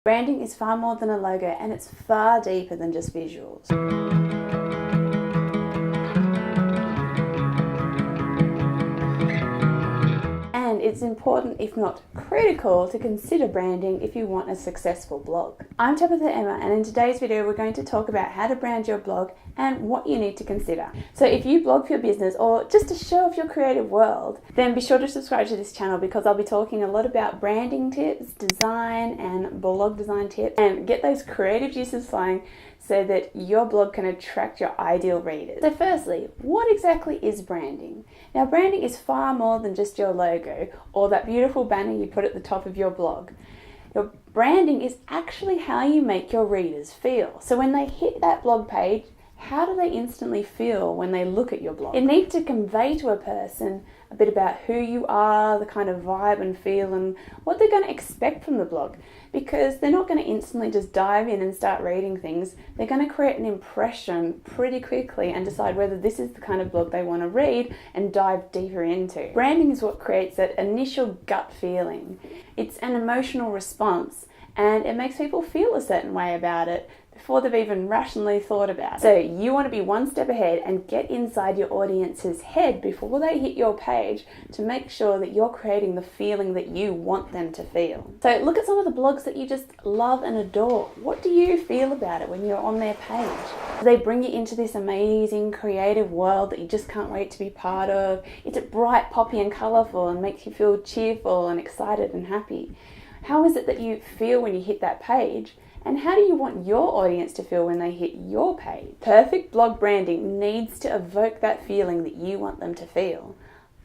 Branding is far more than a logo, and it's far deeper than just visuals. And it's important, if not critical, to consider branding if you want a successful blog. I'm Tabitha Emma, and in today's video we're going to talk about how to brand your blog and what you need to consider. So if you blog for your business or just to show off your creative world, then be sure to subscribe to this channel because I'll be talking a lot about branding tips, design and blog design tips, and get those creative juices flowing so that your blog can attract your ideal readers. So firstly, what exactly is branding? Now, branding is far more than just your logo or that beautiful banner you put at the top of your blog. Your branding is actually how you make your readers feel. So when they hit that blog page, how do they instantly feel when they look at your blog? It needs to convey to a person a bit about who you are, the kind of vibe and feel, and what they're going to expect from the blog. Because they're not going to instantly just dive in and start reading things. They're going to create an impression pretty quickly and decide whether this is the kind of blog they want to read and dive deeper into. Branding is what creates that initial gut feeling. It's an emotional response, and it makes people feel a certain way about it before they've even rationally thought about it. So you want to be one step ahead and get inside your audience's head before they hit your page to make sure that you're creating the feeling that you want them to feel. So look at some of the blogs that you just love and adore. What do you feel about it when you're on their page? Do they bring you into this amazing creative world that you just can't wait to be part of? Is it bright, poppy and colourful and makes you feel cheerful and excited and happy? How is it that you feel when you hit that page? And how do you want your audience to feel when they hit your page? Perfect blog branding needs to evoke that feeling that you want them to feel.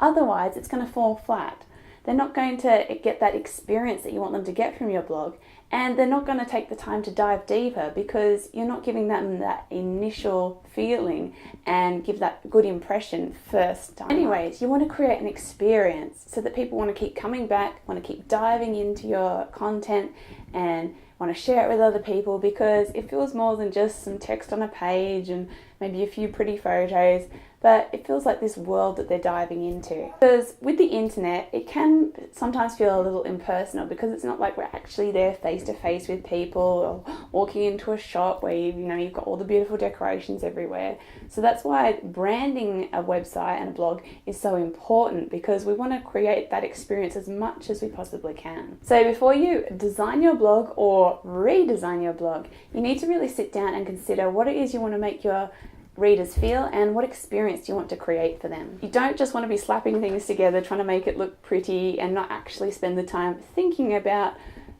Otherwise, it's going to fall flat. They're not going to get that experience that you want them to get from your blog, and they're not going to take the time to dive deeper because you're not giving them that initial feeling and give that good impression first time. Anyways, you want to create an experience so that people want to keep coming back, want to keep diving into your content and want to share it with other people because it feels more than just some text on a page and maybe a few pretty photos, but it feels like this world that they're diving into. Because with the internet, it can sometimes feel a little impersonal because it's not like we're actually there face to face with people or walking into a shop where you've got all the beautiful decorations everywhere. So that's why branding a website and a blog is so important, because we want to create that experience as much as we possibly can. So before you design your blog or redesign your blog, you need to really sit down and consider what it is you want to make your readers feel and what experience you want to create for them. You don't just want to be slapping things together trying to make it look pretty and not actually spend the time thinking about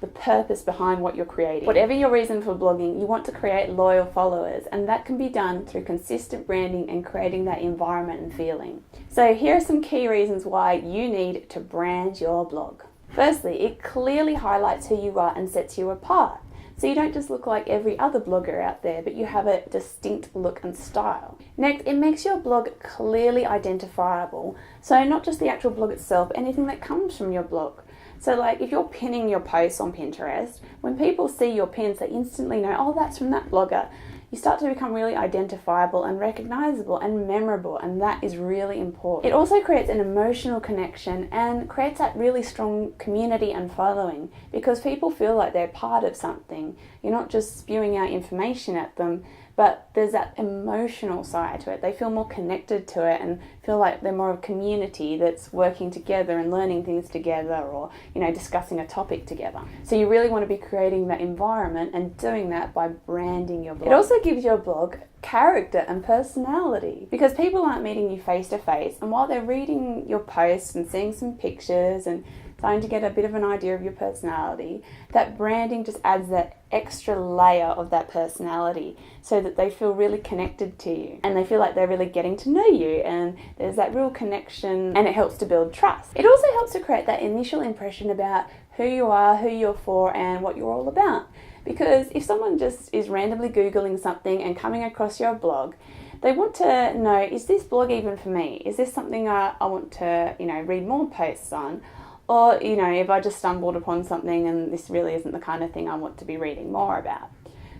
the purpose behind what you're creating. Whatever your reason for blogging, you want to create loyal followers, and that can be done through consistent branding and creating that environment and feeling. So here are some key reasons why you need to brand your blog. Firstly, it clearly highlights who you are and sets you apart. So you don't just look like every other blogger out there, but you have a distinct look and style. Next, it makes your blog clearly identifiable. So not just the actual blog itself, anything that comes from your blog. So like if you're pinning your posts on Pinterest, when people see your pins, they instantly know, oh, that's from that blogger. You start to become really identifiable and recognizable and memorable, and that is really important. It also creates an emotional connection and creates that really strong community and following because people feel like they're part of something. You're not just spewing out information at them, but there's that emotional side to it. They feel more connected to it and feel like they're more of a community that's working together and learning things together or, discussing a topic together. So you really want to be creating that environment and doing that by branding your blog. It also gives your blog character and personality because people aren't meeting you face to face, and while they're reading your posts and seeing some pictures and starting to get a bit of an idea of your personality, that branding just adds that extra layer of that personality so that they feel really connected to you and they feel like they're really getting to know you, and there's that real connection, and it helps to build trust. It also helps to create that initial impression about who you are, who you're for, and what you're all about. Because if someone just is randomly Googling something and coming across your blog, they want to know, is this blog even for me? Is this something I want to, read more posts on? Or, if I just stumbled upon something and this really isn't the kind of thing I want to be reading more about.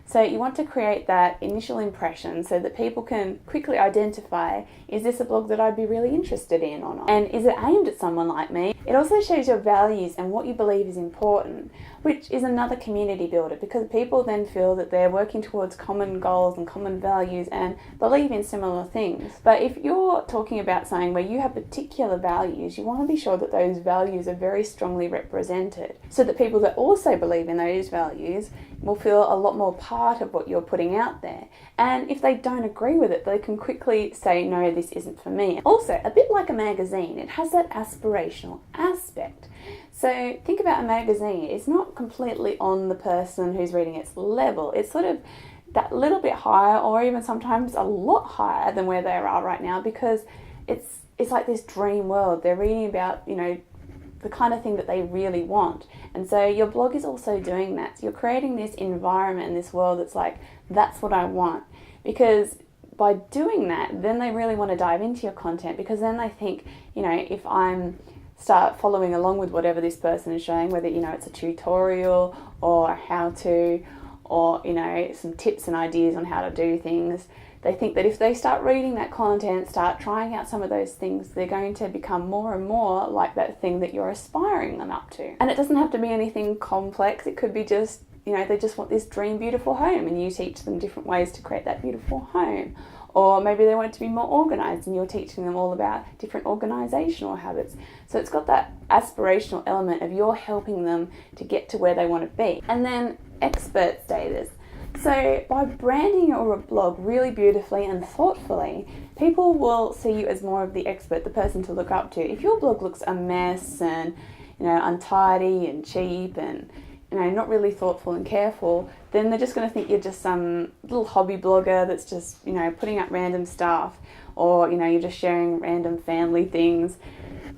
So you want to create that initial impression so that people can quickly identify, is this a blog that I'd be really interested in or not? And is it aimed at someone like me? It also shows your values and what you believe is important, which is another community builder, because people then feel that they're working towards common goals and common values and believe in similar things. But if you're talking about something where you have particular values, you want to be sure that those values are very strongly represented so that people that also believe in those values will feel a lot more part of what you're putting out there. And if they don't agree with it, they can quickly say, no, this isn't for me. Also, a bit like a magazine, it has that aspirational aspect. So think about a magazine. It's not completely on the person who's reading its level. It's sort of that little bit higher, or even sometimes a lot higher than where they are right now, because it's like this dream world. They're reading about, you know, the kind of thing that they really want. And so your blog is also doing that. So you're creating this environment in this world that's like, that's what I want. Because by doing that, then they really want to dive into your content, because then they think, you know, if I'm start following along with whatever this person is showing, whether, you know, it's a tutorial or a how-to, or, you know, some tips and ideas on how to do things, they think that if they start reading that content, start trying out some of those things, they're going to become more and more like that thing that you're aspiring them up to. And it doesn't have to be anything complex. It could be just, you know, they just want this dream beautiful home, and you teach them different ways to create that beautiful home. Or maybe they want it to be more organised, and you're teaching them all about different organisational habits. So it's got that aspirational element of you're helping them to get to where they want to be. And then expert status. So by branding your blog really beautifully and thoughtfully, people will see you as more of the expert, the person to look up to. If your blog looks a mess and, you know, untidy and cheap and, you know, not really thoughtful and careful, then they're just going to think you're just some little hobby blogger that's just, you know, putting up random stuff, or, you know, you're just sharing random family things.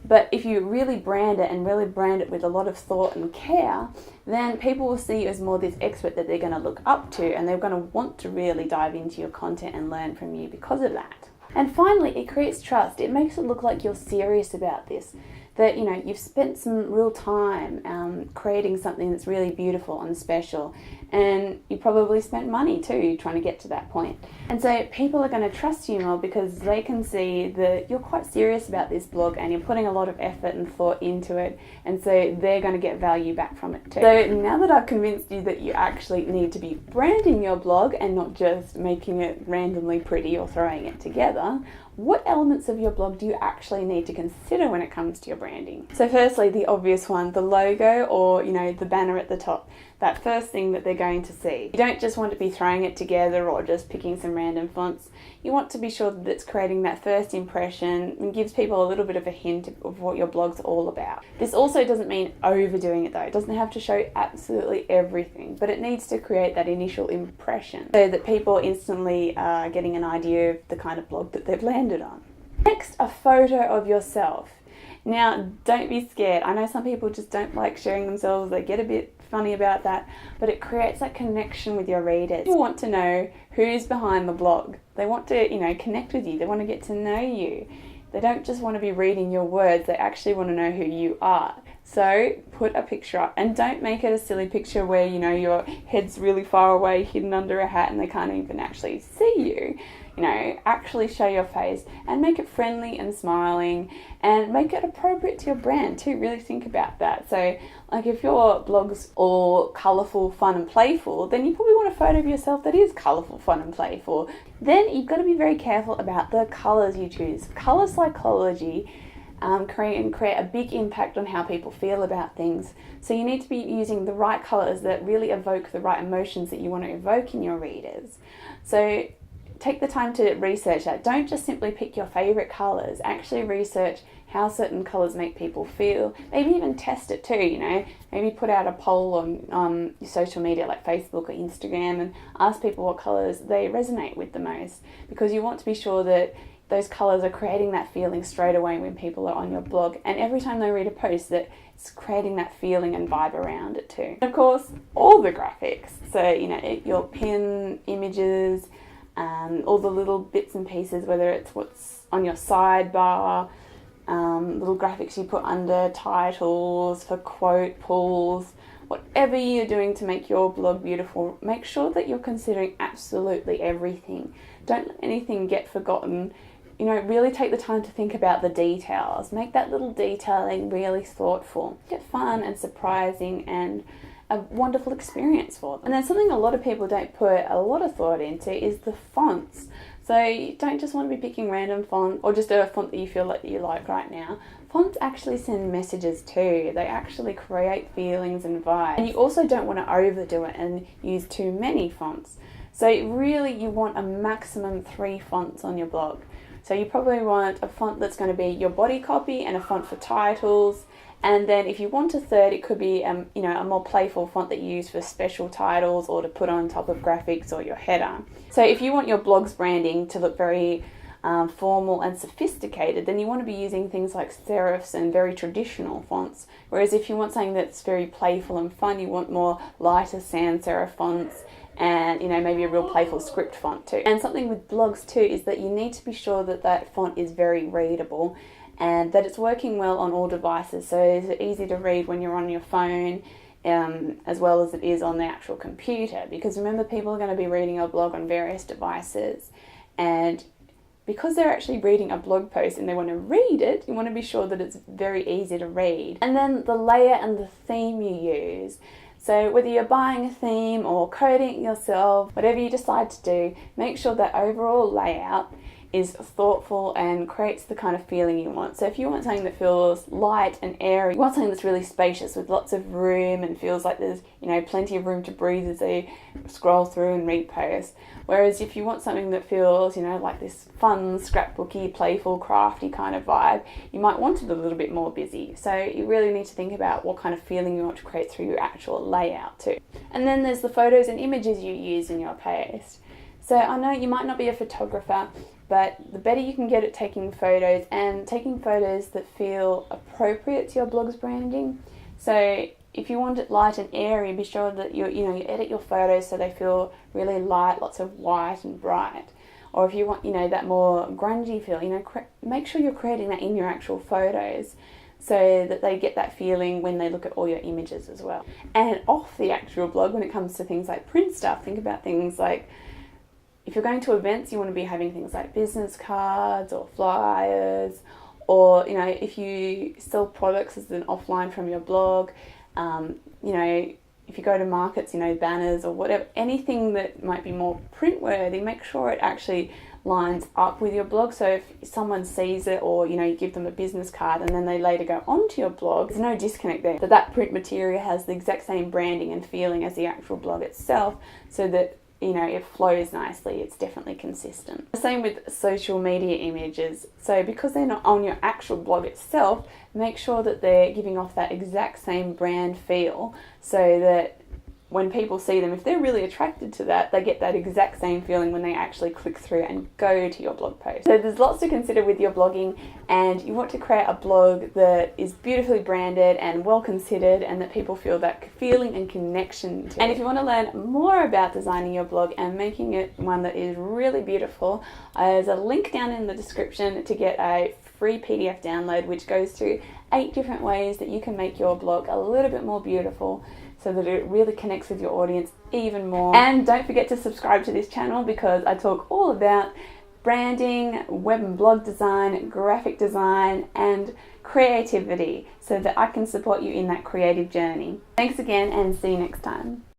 But if you really brand it, and really brand it with a lot of thought and care, then people will see you as more this expert that they're going to look up to, and they're going to want to really dive into your content and learn from you because of that. And finally, it creates trust. It makes it look like you're serious about this, that, you know, you've spent some real time creating something that's really beautiful and special, and you probably spent money too trying to get to that point. And so people are going to trust you more because they can see that you're quite serious about this blog and you're putting a lot of effort and thought into it, and so they're going to get value back from it too. So now that I've convinced you that you actually need to be branding your blog and not just making it randomly pretty or throwing it together, what elements of your blog do you actually need to consider when it comes to your branding? So firstly, the obvious one, the logo, or, you know, the banner at the top. That first thing that they're going to see. You don't just want to be throwing it together or just picking some random fonts. You want to be sure that it's creating that first impression and gives people a little bit of a hint of what your blog's all about. This also doesn't mean overdoing it though. It doesn't have to show absolutely everything, but it needs to create that initial impression so that people instantly are getting an idea of the kind of blog that they've landed on. Next, a photo of yourself. Now, don't be scared. I know some people just don't like sharing themselves. They get a bit funny about that, but it creates that connection with your readers. People want to know who's behind the blog. They want to, you know, connect with you. They want to get to know you. They don't just want to be reading your words. They actually want to know who you are. So put a picture up, and don't make it a silly picture where, you know, your head's really far away, hidden under a hat, and they can't even actually see you. You know, actually show your face and make it friendly and smiling, and make it appropriate to your brand too. Really think about that. So, like, if your blog's all colourful, fun and playful, then you probably want a photo of yourself that is colourful, fun and playful. Then you've got to be very careful about the colours you choose. Colour psychology create a big impact on how people feel about things. So you need to be using the right colours that really evoke the right emotions that you want to evoke in your readers. So take the time to research that. Don't just simply pick your favourite colours. Actually research how certain colours make people feel. Maybe even test it too, you know. Maybe put out a poll on your social media like Facebook or Instagram and ask people what colours they resonate with the most, because you want to be sure that those colours are creating that feeling straight away when people are on your blog, and every time they read a post that it's creating that feeling and vibe around it too. And of course, all the graphics. So, you know, your pin images, all the little bits and pieces, whether it's what's on your sidebar, little graphics you put under titles for quote pulls, whatever you're doing to make your blog beautiful, make sure that you're considering absolutely everything. Don't let anything get forgotten. You know, really take the time to think about the details. Make that little detailing really thoughtful. Get fun and surprising and a wonderful experience for them. And then something a lot of people don't put a lot of thought into is the fonts. So you don't just want to be picking random font or just a font that you feel like you like right now. Fonts actually send messages too. They actually create feelings and vibes. And you also don't want to overdo it and use too many fonts. So really you want a maximum 3 fonts on your blog. So you probably want a font that's going to be your body copy and a font for titles. And then if you want a third, it could be a more playful font that you use for special titles or to put on top of graphics or your header. So if you want your blog's branding to look very formal and sophisticated, then you want to be using things like serifs and very traditional fonts. Whereas if you want something that's very playful and fun, you want more lighter sans serif fonts and maybe a real playful script font too. And something with blogs too is that you need to be sure that that font is very readable and that it's working well on all devices, so it's easy to read when you're on your phone as well as it is on the actual computer, because remember, people are going to be reading your blog on various devices, and because they're actually reading a blog post and they want to read it, you want to be sure that it's very easy to read. And then the layer and the theme you use. So whether you're buying a theme or coding it yourself, whatever you decide to do, make sure that overall layout is thoughtful and creates the kind of feeling you want. So if you want something that feels light and airy, you want something that's really spacious with lots of room and feels like there's plenty of room to breathe as they scroll through and read posts. Whereas if you want something that feels like this fun, scrapbooky, playful, crafty kind of vibe, you might want it a little bit more busy. So you really need to think about what kind of feeling you want to create through your actual layout too. And then there's the photos and images you use in your post. So I know you might not be a photographer, but the better you can get at taking photos and taking photos that feel appropriate to your blog's branding. So if you want it light and airy, be sure that you edit your photos so they feel really light, lots of white and bright. Or if you want that more grungy feel, make sure you're creating that in your actual photos so that they get that feeling when they look at all your images as well. And off the actual blog, when it comes to things like print stuff, think about things like, if you're going to events, you want to be having things like business cards or flyers, or if you sell products as an offline from your blog, if you go to markets, banners or whatever, anything that might be more print worthy, make sure it actually lines up with your blog. So if someone sees it, or you give them a business card and then they later go onto your blog, there's no disconnect there. That print material has the exact same branding and feeling as the actual blog itself, so that it flows nicely. It's definitely consistent. The same with social media images. So because they're not on your actual blog itself, make sure that they're giving off that exact same brand feel, so that when people see them, if they're really attracted to that, they get that exact same feeling when they actually click through and go to your blog post. So there's lots to consider with your blogging, and you want to create a blog that is beautifully branded and well considered, and that people feel that feeling and connection to. And if you want to learn more about designing your blog and making it one that is really beautiful, there's a link down in the description to get a free PDF download which goes through 8 different ways that you can make your blog a little bit more beautiful, so that it really connects with your audience even more. And don't forget to subscribe to this channel, because I talk all about branding, web and blog design, graphic design, and creativity, so that I can support you in that creative journey. Thanks again, and see you next time.